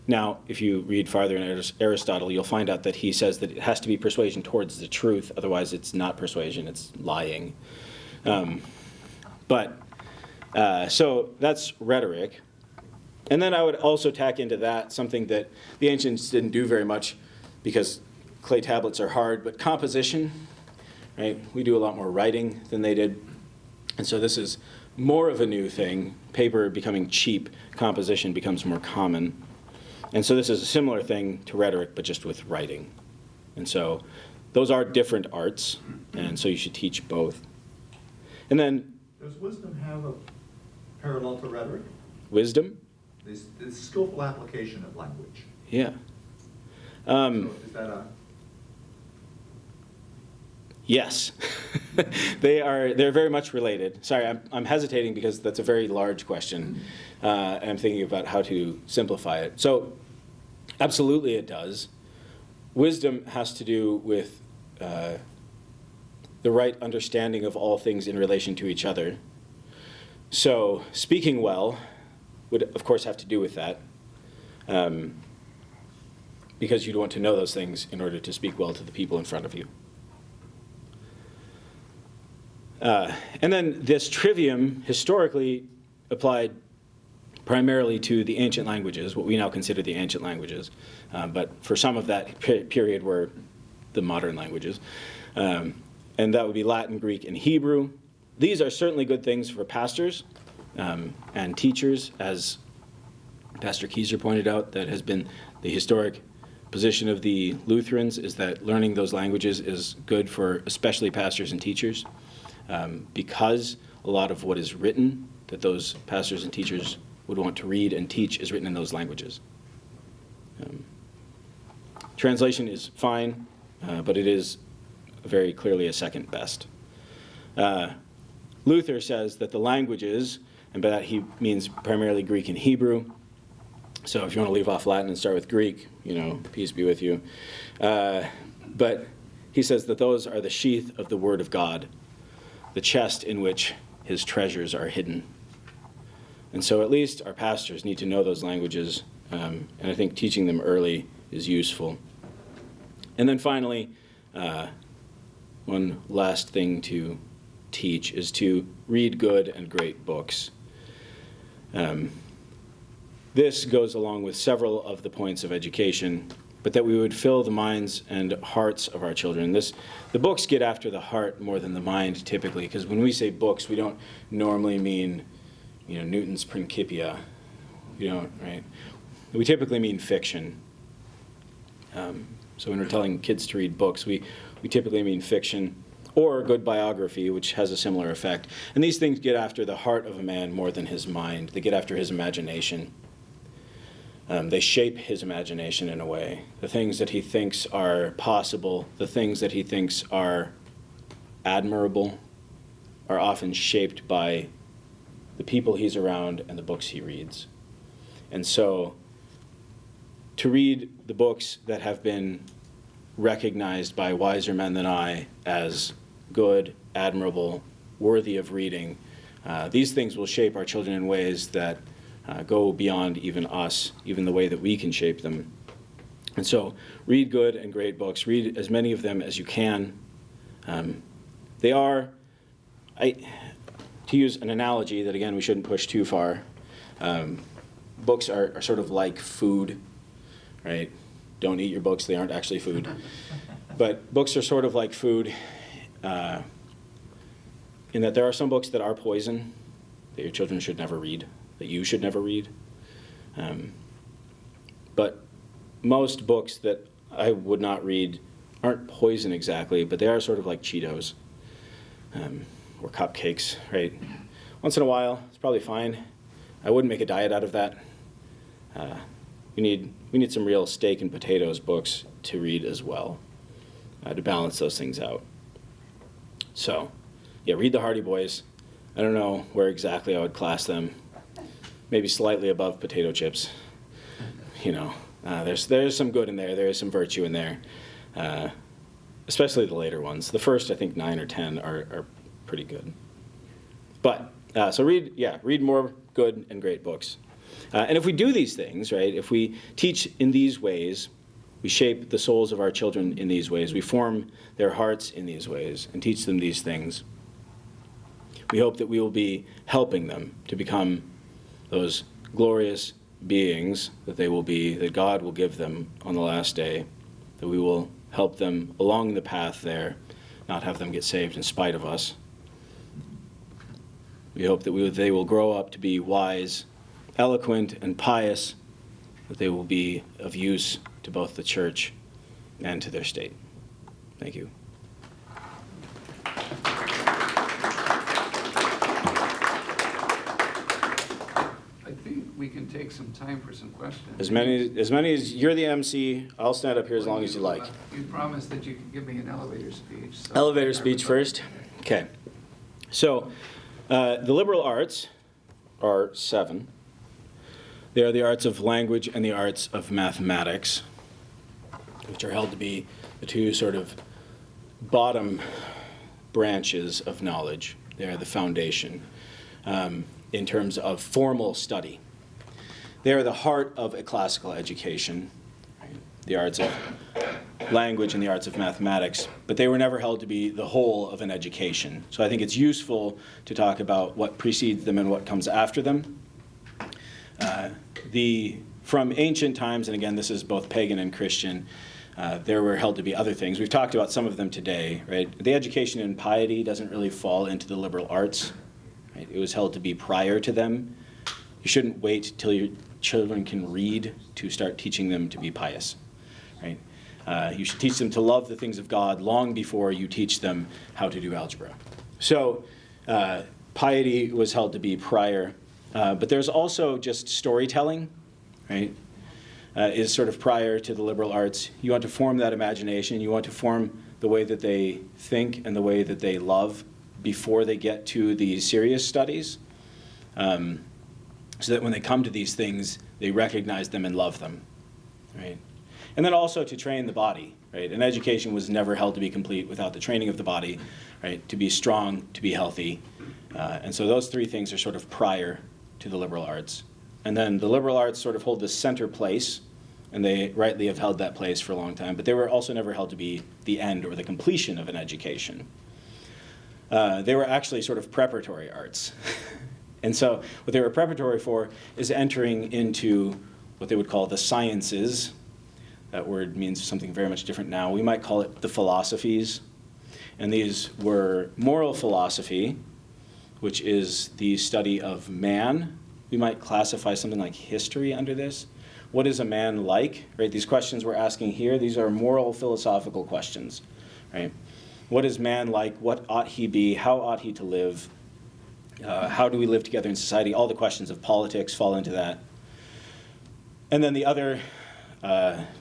Now, if you read farther in Aristotle, you'll find out that he says that it has to be persuasion towards the truth, otherwise it's not persuasion, it's lying. So that's rhetoric. And then I would also tack into that something that the ancients didn't do very much because clay tablets are hard, but composition, right? We do a lot more writing than they did. And so this is more of a new thing. Paper becoming cheap, composition becomes more common. And so this is a similar thing to rhetoric, but just with writing. And so those are different arts, and so you should teach both. And then... Does wisdom have a parallel to rhetoric? Wisdom? The skillful application of language. Yeah. So is that a... Yes. They're very much related. Sorry, I'm hesitating because that's a very large question, and I'm thinking about how to simplify it. So, absolutely it does. Wisdom has to do with the right understanding of all things in relation to each other. So, speaking well would, of course, have to do with that, because you'd want to know those things in order to speak well to the people in front of you. And then this trivium historically applied primarily to the ancient languages, what we now consider the ancient languages, but for some of that period were the modern languages. And that would be Latin, Greek, and Hebrew. These are certainly good things for pastors and teachers, as Pastor Kieser pointed out. That has been the historic position of the Lutherans, is that learning those languages is good for especially pastors and teachers, because a lot of what is written that those pastors and teachers would want to read and teach is written in those languages. Translation is fine, but it is very clearly a second best. Luther says that the languages, and by that he means primarily Greek and Hebrew. So if you want to leave off Latin and start with Greek, peace be with you. But he says that those are the sheath of the Word of God, the chest in which his treasures are hidden. And so at least our pastors need to know those languages, and I think teaching them early is useful. And then finally, one last thing to teach is to read good and great books. This goes along with several of the points of education, but that we would fill the minds and hearts of our children. The books get after the heart more than the mind typically, because when we say books, we don't normally mean, Newton's Principia. We don't, right? We typically mean fiction. So when we're telling kids to read books, we typically mean fiction or good biography, which has a similar effect. And these things get after the heart of a man more than his mind. They get after his imagination. They shape his imagination in a way. The things that he thinks are possible, the things that he thinks are admirable, are often shaped by the people he's around and the books he reads. And so, to read the books that have been recognized by wiser men than I as good, admirable, worthy of reading, these things will shape our children in ways that go beyond even us, even the way that we can shape them. And so, read good and great books. Read as many of them as you can. They are, to use an analogy that, again, we shouldn't push too far, books are sort of like food, right? Don't eat your books, they aren't actually food. But books are sort of like food in that there are some books that are poison that your children should never read, that you should never read. But most books that I would not read aren't poison exactly, but they are sort of like Cheetos or cupcakes, right? Once in a while, it's probably fine. I wouldn't make a diet out of that. We need some real steak and potatoes books to read as well, to balance those things out. So, yeah, read the Hardy Boys. I don't know where exactly I would class them. Maybe slightly above potato chips. There's some good in there. There is some virtue in there, especially the later ones. The first, I think, 9 or 10 are pretty good. But so read more good and great books. And if we do these things, right, if we teach in these ways, we shape the souls of our children in these ways, we form their hearts in these ways and teach them these things, we hope that we will be helping them to become those glorious beings that they will be, that God will give them on the last day, that we will help them along the path there, not have them get saved in spite of us. We hope that they will grow up to be wise, eloquent, and pious, that they will be of use to both the church and to their state. Thank you. I think we can take some time for some questions. As many as you're the MC, I'll stand up here as long as you like. You promised that you could give me an elevator speech. So Elevator speech first. Okay, so the liberal arts are 7. They are the arts of language and the arts of mathematics, which are held to be the 2 sort of bottom branches of knowledge. They are the foundation in terms of formal study. They are the heart of a classical education, right? The arts of language and the arts of mathematics, but they were never held to be the whole of an education. So I think it's useful to talk about what precedes them and what comes after them. From ancient times, and again, this is both pagan and Christian, there were held to be other things. We've talked about some of them today, right? The education in piety doesn't really fall into the liberal arts, right? It was held to be prior to them. You shouldn't wait till your children can read to start teaching them to be pious, right? You should teach them to love the things of God long before you teach them how to do algebra. So piety was held to be prior, but there's also just storytelling, right? Is sort of prior to the liberal arts. You want to form that imagination. You want to form the way that they think and the way that they love before they get to the serious studies, so that when they come to these things, they recognize them and love them, right? And then also to train the body, right? An education was never held to be complete without the training of the body, right? To be strong, to be healthy. And so those 3 things are sort of prior to the liberal arts. And then the liberal arts sort of hold the center place, and they rightly have held that place for a long time, but they were also never held to be the end or the completion of an education. They were actually sort of preparatory arts. And so what they were preparatory for is entering into what they would call the sciences. That word means something very much different now. We might call it the philosophies. And these were moral philosophy, which is the study of man. We might classify something like history under this. What is a man like? Right? These questions we're asking here, these are moral philosophical questions. Right? What is man like? What ought he be? How ought he to live? How do we live together in society? All the questions of politics fall into that. And then the other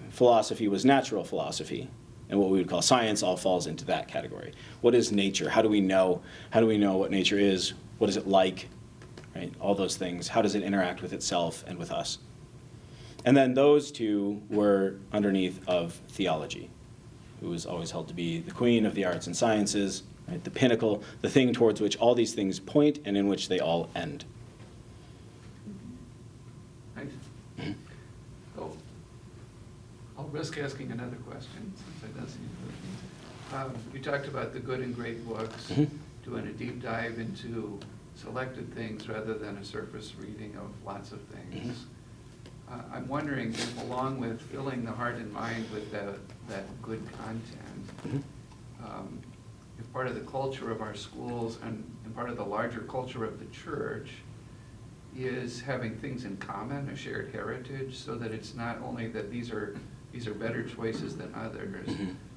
philosophy was natural philosophy. And what we would call science all falls into that category. What is nature? How do we know? How do we know what nature is? What is it like? Right? All those things. How does it interact with itself and with us? And then those 2 were underneath of theology, who was always held to be the queen of the arts and sciences, right? The pinnacle, the thing towards which all these things point and in which they all end. Right. So I'll risk asking another question, since I don't see you talked about the good and great books, doing a deep dive into selected things rather than a surface reading of lots of things. I'm wondering if, along with filling the heart and mind with that good content, if part of the culture of our schools and part of the larger culture of the church is having things in common, a shared heritage, so that it's not only that these are better choices than others,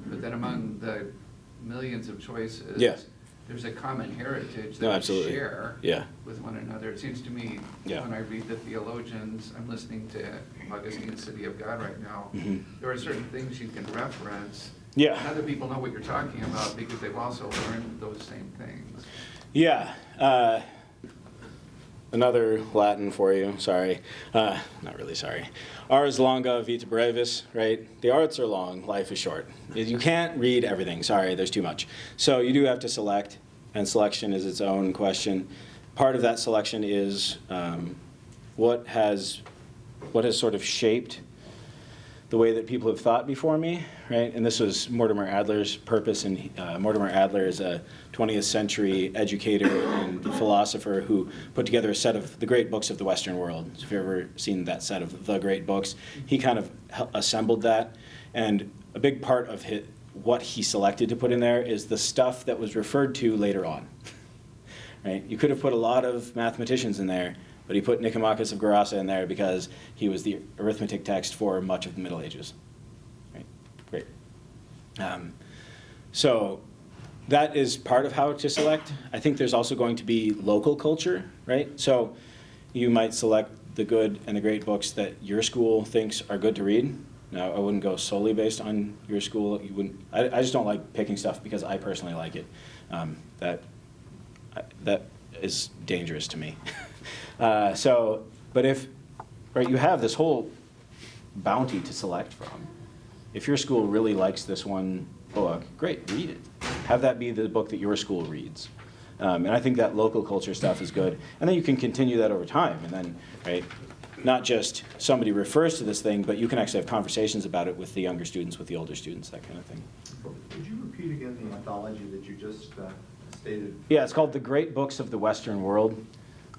but that among the millions of choices, there's a common heritage that we share with one another. It seems to me, when I read the theologians, I'm listening to Augustine's City of God right now, there are certain things you can reference, and other people know what you're talking about because they've also learned those same things. Another Latin for you, sorry. Not really sorry. Ars longa, vita brevis, right? The arts are long, life is short. You can't read everything, sorry, there's too much. So you do have to select, and selection is its own question. Part of that selection is what has sort of shaped the way that people have thought before me, right? And this was Mortimer Adler's purpose, and Mortimer Adler is a 20th century educator and philosopher who put together a set of the great books of the Western world. So if you've ever seen that set of the great books, he kind of assembled that, and a big part of what he selected to put in there is the stuff that was referred to later on, right? You could have put a lot of mathematicians in there, but he put Nicomachus of Gerasa in there because he was the arithmetic text for much of the Middle Ages. Right? Great. So that is part of how to select. I think there's also going to be local culture, right? So you might select the good and the great books that your school thinks are good to read. Now, I wouldn't go solely based on your school. You wouldn't. I just don't like picking stuff because I personally like it. That is dangerous to me. But if, right, you have this whole bounty to select from. If your school really likes this one book, great, read it. Have that be the book that your school reads. And I think that local culture stuff is good. And then you can continue that over time. And then, right, not just somebody refers to this thing, but you can actually have conversations about it with the younger students, with the older students, that kind of thing. Would you repeat again the anthology that you just stated? Yeah, it's called The Great Books of the Western World.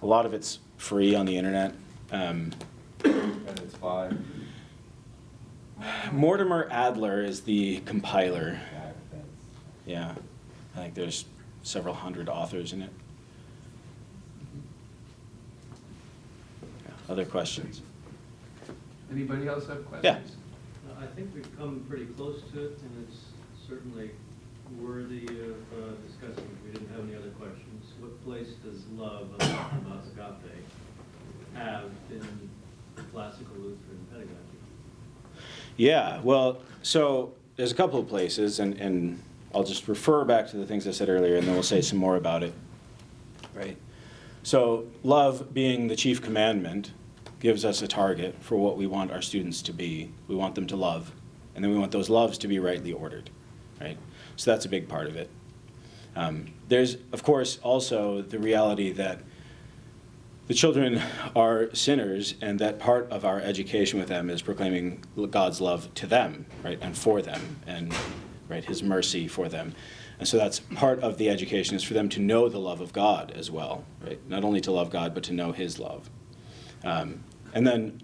A lot of it's free on the internet. And it's by? Mortimer Adler is the compiler. Yeah, I think there's several hundred authors in it. Yeah, other questions? Anybody else have questions? Yeah. I think we've come pretty close to it, and it's certainly worthy of discussing if we didn't have any other questions. What place does love, about agape, have in classical Lutheran pedagogy? Yeah, well, so there's a couple of places, and I'll just refer back to the things I said earlier, and then we'll say some more about it, right? So love being the chief commandment gives us a target for what we want our students to be. We want them to love, and then we want those loves to be rightly ordered, right? So that's a big part of it. There's, of course, also the reality that the children are sinners, and that part of our education with them is proclaiming God's love to them, right, and for them, and right, His mercy for them. And so that's part of the education, is for them to know the love of God as well, right? Not only to love God, but to know His love. And then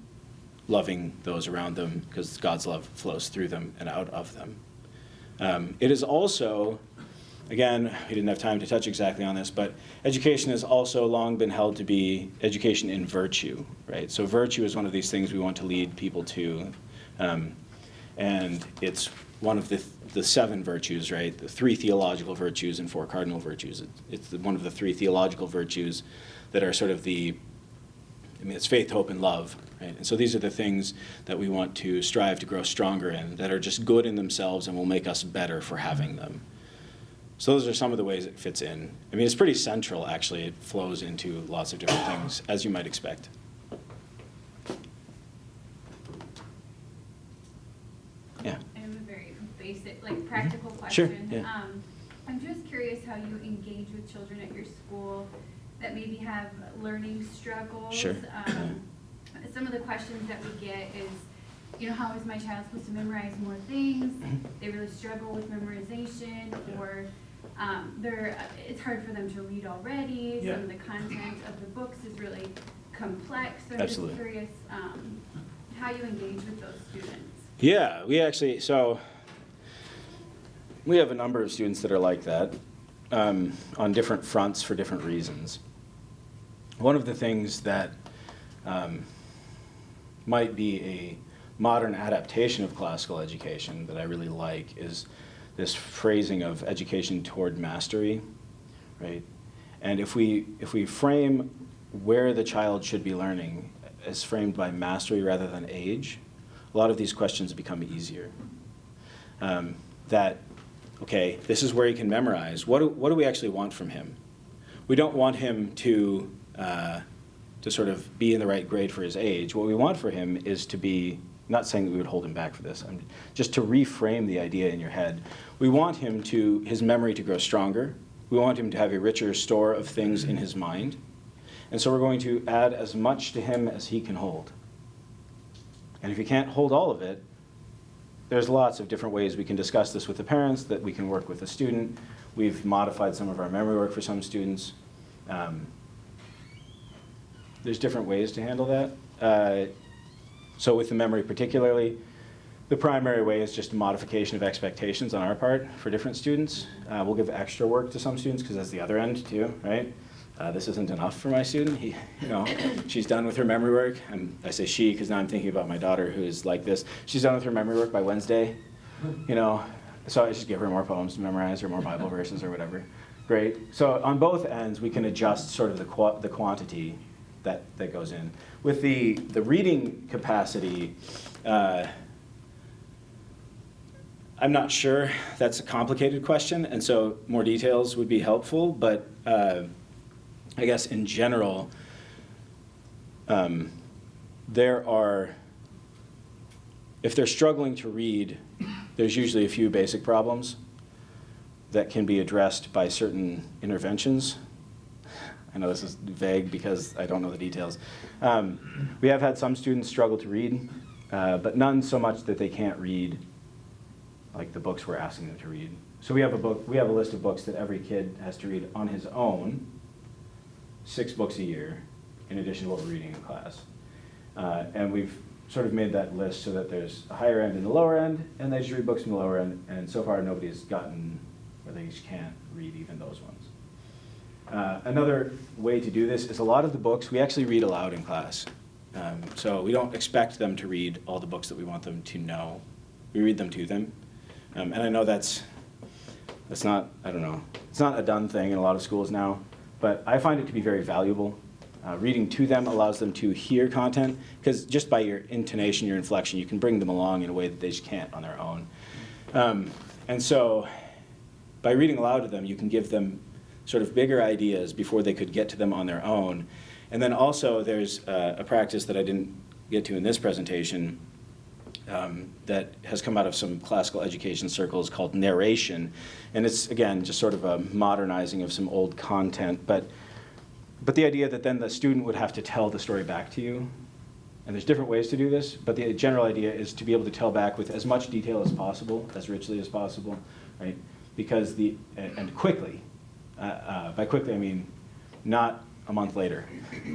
loving those around them, because God's love flows through them and out of them. It is also, again, we didn't have time to touch exactly on this, but education has also long been held to be education in virtue, right? So virtue is one of these things we want to lead people to. And it's one of the 7 virtues, right? The 3 theological virtues and 4 cardinal virtues. It's one of the 3 theological virtues that are sort of it's faith, hope, and love, right? And so these are the things that we want to strive to grow stronger in, that are just good in themselves and will make us better for having them. So those are some of the ways it fits in. I mean, it's pretty central, actually. It flows into lots of different things, as you might expect. Yeah. I have a very basic, practical Sure, question. yeah. I'm just curious how you engage with children at your school that maybe have learning struggles. Sure. Some of the questions that we get is, how is my child supposed to memorize more things? They really struggle with memorization, or it's hard for them to read already. Yeah. Some of the content of the books is really complex. So I'm Absolutely. just curious how you engage with those students. Yeah, we have a number of students that are like that on different fronts for different reasons. One of the things that might be a modern adaptation of classical education that I really like is this phrasing of education toward mastery, right? And if we frame where the child should be learning as framed by mastery rather than age, a lot of these questions become easier. Okay, this is where he can memorize. What do we actually want from him? We don't want him to sort of be in the right grade for his age. What we want for him is to be, not saying that we would hold him back for this, just to reframe the idea in your head. We want his memory to grow stronger. We want him to have a richer store of things in his mind. And so we're going to add as much to him as he can hold. And if he can't hold all of it, there's lots of different ways we can discuss this with the parents, that we can work with the student. We've modified some of our memory work for some students. There's different ways to handle that. So with the memory particularly, the primary way is just a modification of expectations on our part for different students. We'll give extra work to some students because that's the other end too, right? This isn't enough for my student. She's done with her memory work. I say she because now I'm thinking about my daughter who is like this. She's done with her memory work by Wednesday, So I just give her more poems to memorize or more Bible verses or whatever. Great. So on both ends, we can adjust sort of the quantity that goes in. With the reading capacity, I I'm not sure. That's a complicated question, and so more details would be helpful, but I guess in general, if they're struggling to read, there's usually a few basic problems that can be addressed by certain interventions. I know this is vague because I don't know the details. We have had some students struggle to read, but none so much that they can't read like the books we're asking them to read. So we have a list of books that every kid has to read on his own, 6 books a year, in addition to what we're reading in class. And we've sort of made that list so that there's a higher end and a lower end, and they just read books from the lower end, and so far nobody has gotten where they just can't read even those ones. Another way to do this is a lot of the books we actually read aloud in class. So we don't expect them to read all the books that we want them to know. We read them to them. And I know that's not, I don't know, it's not a done thing in a lot of schools now, but I find it to be very valuable. Reading to them allows them to hear content, because just by your intonation, your inflection, you can bring them along in a way that they just can't on their own. And so by reading aloud to them, you can give them sort of bigger ideas before they could get to them on their own. And then also there's a practice that I didn't get to in this presentation that has come out of some classical education circles called narration. And it's, again, just sort of a modernizing of some old content. But the idea that then the student would have to tell the story back to you. And there's different ways to do this, but the general idea is to be able to tell back with as much detail as possible, as richly as possible, right? Because and quickly. By quickly, I mean not a month later,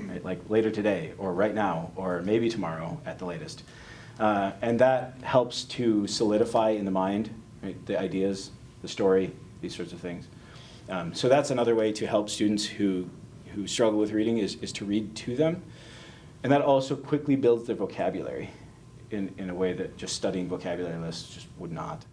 right? Like later today, or right now, or maybe tomorrow at the latest. And that helps to solidify in the mind, right, the ideas, the story, these sorts of things. So that's another way to help students who struggle with reading is to read to them. And that also quickly builds their vocabulary in a way that just studying vocabulary lists just would not.